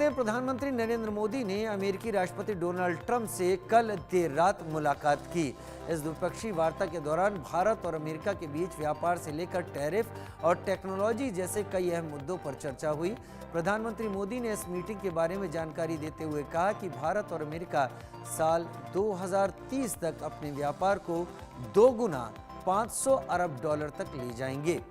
देते हैं, प्रधानमंत्री नरेंद्र मोदी ने अमेरिकी राष्ट्रपति डोनाल्ड ट्रंप से कल देर रात मुलाकात की। इस द्विपक्षीय वार्ता के दौरान भारत और अमेरिका के बीच व्यापार से लेकर टैरिफ और टेक्नोलॉजी जैसे कई अहम मुद्दों पर चर्चा हुई। प्रधानमंत्री मोदी ने इस मीटिंग के बारे में जानकारी देते हुए कहा कि भारत और अमेरिका साल 2030 तक अपने व्यापार को दोगुना $500 अरब तक ले जाएंगे।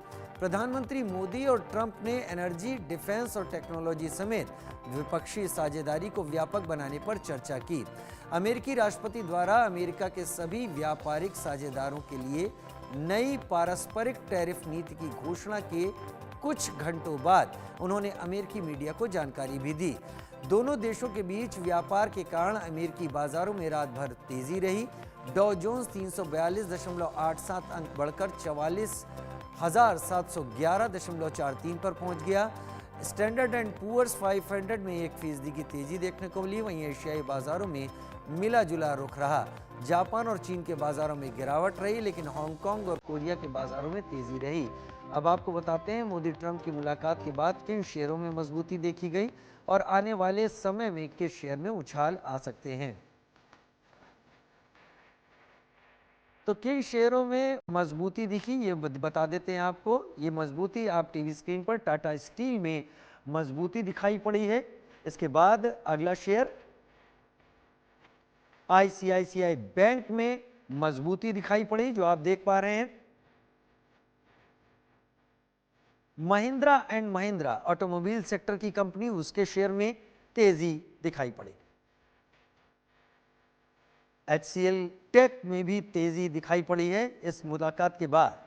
प्रधानमंत्री मोदी और ट्रंप ने एनर्जी, डिफेंस और टेक्नोलॉजी समेत द्विपक्षीय साझेदारी को व्यापक बनाने पर चर्चा की। अमेरिकी राष्ट्रपति द्वारा अमेरिका के सभी व्यापारिक साझेदारों के लिए नई पारस्परिक टैरिफ नीति की घोषणा के कुछ घंटों बाद उन्होंने अमेरिकी मीडिया को जानकारी भी दी। दोनों देशों के बीच व्यापार के कारण अमेरिकी बाजारों में रात भर तेजी रही। डॉ जोन्स 342.87 अंक बढ़कर 44,711.43 पर पहुंच गया। स्टैंडर्ड एंड पुअर्स 500 में 1% की तेजी देखने को मिली। वहीं एशियाई बाजारों में मिला जुला रुख रहा। जापान और चीन के बाजारों में गिरावट रही, लेकिन हांगकांग और कोरिया के बाजारों में तेजी रही। अब आपको बताते हैं, मोदी ट्रंप की मुलाकात के बाद किन शेयरों में मजबूती देखी गई और आने वाले समय में किस शेयर में उछाल आ सकते हैं। तो किन शेयरों में मजबूती दिखी ये बता देते हैं आपको। ये मजबूती आप टीवी स्क्रीन पर टाटा स्टील में मजबूती दिखाई पड़ी है। इसके बाद अगला शेयर आईसीआईसीआई बैंक में मजबूती दिखाई पड़ी, जो आप देख पा रहे हैं। Mahindra and Mahindra automobile sector की कंपनी, उसके शेयर में तेजी दिखाई पड़ी। HCL टेक में भी तेजी दिखाई पड़ी है इस मुलाकात के बाद।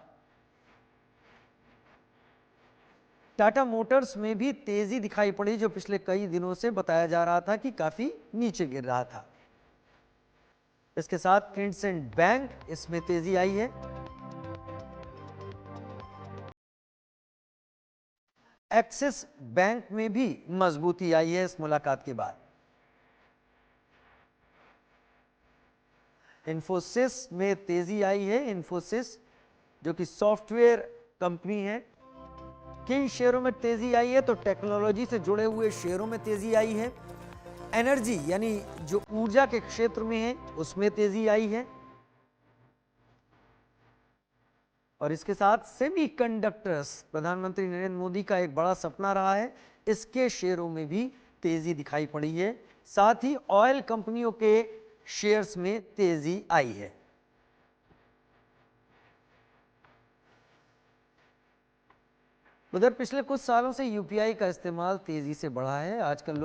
टाटा मोटर्स में भी तेजी दिखाई पड़ी, जो पिछले कई दिनों से बताया जा रहा था कि काफी नीचे गिर रहा था। इसके साथ इंडसइंड बैंक, इसमें तेजी आई है। एक्सिस बैंक में भी मजबूती आई है इस मुलाकात के बाद। इन्फोसिस में तेजी आई है। इन्फोसिस जो कि सॉफ्टवेयर कंपनी है। किन शेयरों में तेजी आई है, तो टेक्नोलॉजी से जुड़े हुए शेयरों में तेजी आई है। एनर्जी यानी जो ऊर्जा के क्षेत्र में है उसमें तेजी आई है। और इसके साथ सेमीकंडक्टर्स, प्रधानमंत्री नरेंद्र मोदी का एक बड़ा सपना रहा है, इसके शेयरों में भी तेजी दिखाई पड़ी है। साथ ही ऑयल कंपनियों के शेयर्स में तेजी आई है। उधर पिछले कुछ सालों से यूपीआई का इस्तेमाल तेजी से बढ़ा है। आजकल लोग